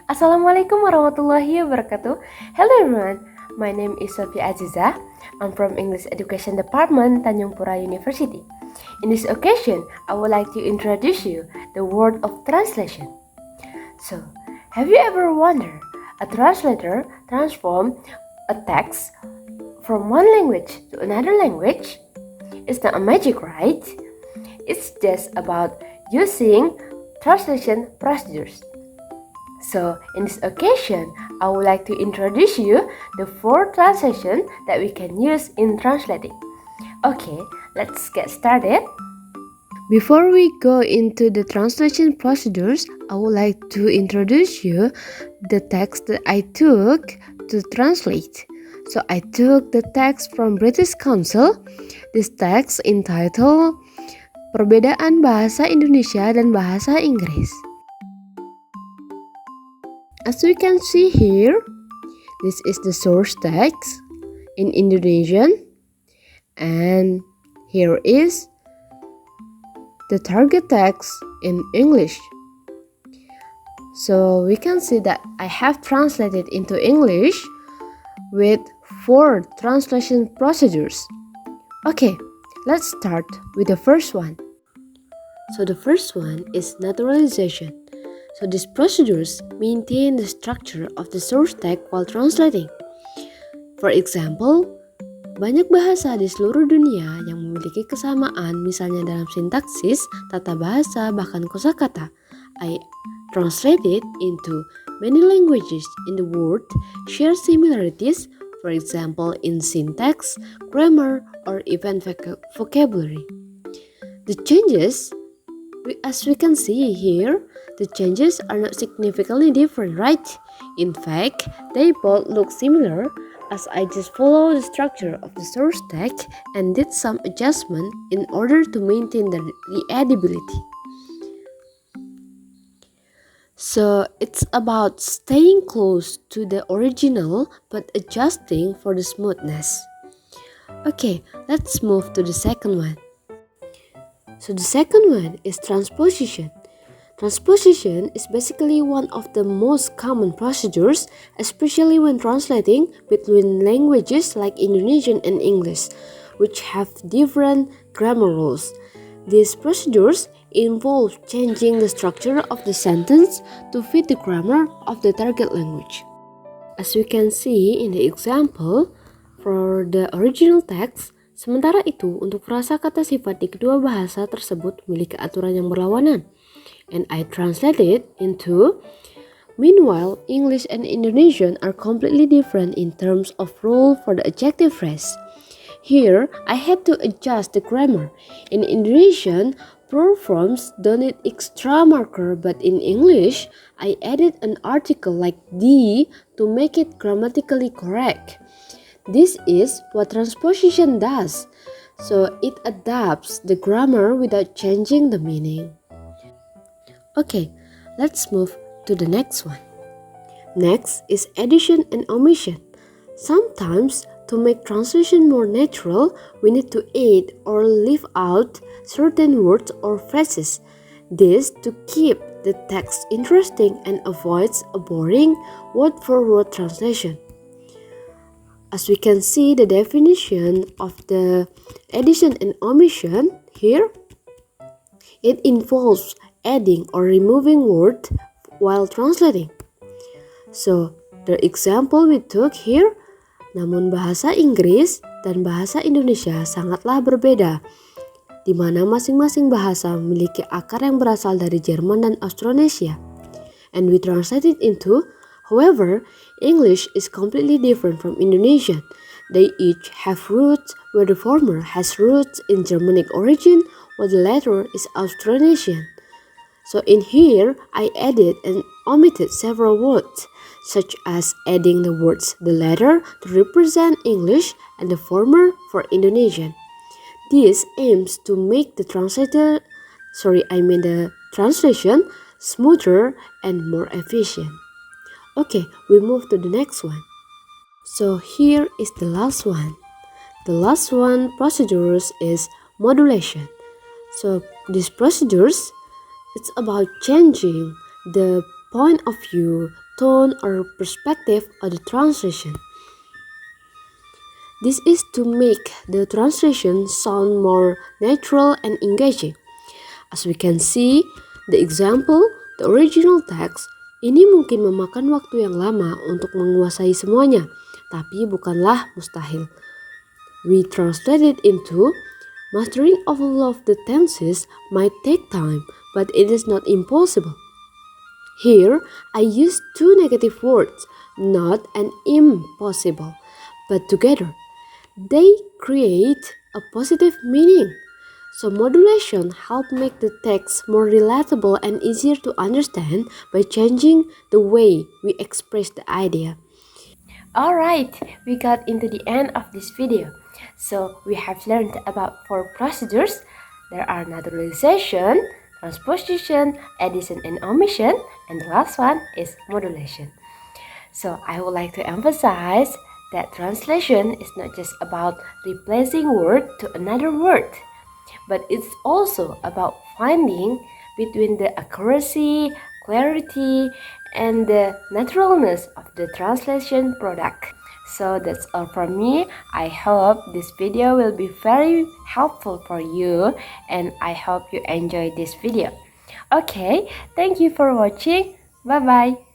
Assalamualaikum warahmatullahi wabarakatuh. Hello everyone, my name is Sofi Azizah. I'm from English Education Department, Tanjung Pura University. In this occasion, I would like to introduce you the word of translation. So, have you ever wondered a translator transform a text from one language to another language? It's not a magic, right? It's just about using translation procedures. So, in this occasion, I would like to introduce you the 4 translations that we can use in translating. Okay, let's get started. Before we go into the translation procedures, I would like to introduce you the text that I took to translate. So, I took the text from British Council. This text entitled Perbedaan Bahasa Indonesia dan Bahasa Inggris. As we can see here, this is the source text in Indonesian, and here is the target text in English. So we can see that I have translated into English with 4 translation procedures. Okay, let's start with the first one. So the first one is naturalization. So these procedures maintain the structure of the source text while translating. For example, banyak bahasa di seluruh dunia yang memiliki kesamaan, misalnya dalam sintaksis, tata bahasa, bahkan kosakata. I translated into many languages in the world share similarities, for example in syntax, grammar, or even vocabulary. The changes, as we can see here, the changes are not significantly different, right? In fact, they both look similar as I just followed the structure of the source text and did some adjustment in order to maintain the readability. So it's about staying close to the original but adjusting for the smoothness. Okay, let's move to the second one. So the second one is transposition. Transposition is basically one of the most common procedures, especially when translating between languages like Indonesian and English, which have different grammar rules. These procedures involve changing the structure of the sentence to fit the grammar of the target language. As we can see in the example, for the original text, sementara itu untuk frasa kata sifat di kedua bahasa tersebut memiliki aturan yang berlawanan. And I translated into, meanwhile, English and Indonesian are completely different in terms of rule for the adjective phrase. Here, I had to adjust the grammar. In Indonesian, plural forms don't need extra marker, but in English, I added an article like the to make it grammatically correct. This is what transposition does. So it adapts the grammar without changing the meaning. Okay, let's move to the next one. Next is addison and omission. Sometimes, to make translation more natural, we need to add or leave out certain words or phrases. This to keep the text interesting and avoids a boring word-for-word translation. As we can see the definition of the addison and omission here, it involves adding or removing word while translating. So, the example we took here, namun bahasa Inggris dan bahasa Indonesia sangatlah berbeda, di mana masing-masing bahasa memiliki akar yang berasal dari Jerman dan Austronesia. And we translated into, however, English is completely different from Indonesian. They each have roots where the former has roots in Germanic origin, while the latter is Austronesian. So in here, I added and omitted several words, such as adding the words the latter to represent English and the former for Indonesian. This aims to make the translation smoother and more efficient. Okay, we move to the next one. So here is the last one. The last one procedures is modulation. So these procedures, it's about changing the point of view tone, or perspective of the translation. This is to make the translation sound more natural and engaging. As we can see, the example, the original text, ini mungkin memakan waktu yang lama untuk menguasai semuanya, tapi bukanlah mustahil. We translate it into, mastering all of the tenses might take time, but it is not impossible. Here, I use two negative words, not and impossible, but together, they create a positive meaning. So modulation helps make the text more relatable and easier to understand by changing the way we express the idea. Alright, we got into the end of this video. So we have learned about 4 procedures. There are naturalization, transposition, addison and omission, and the last one is modulation. So I would like to emphasize that translation is not just about replacing word to another word, but it's also about finding between the accuracy, clarity, and the naturalness of the translation product. So that's all from me. I hope this video will be very helpful for you, and I hope you enjoy this video. Okay, thank you for watching. Bye bye.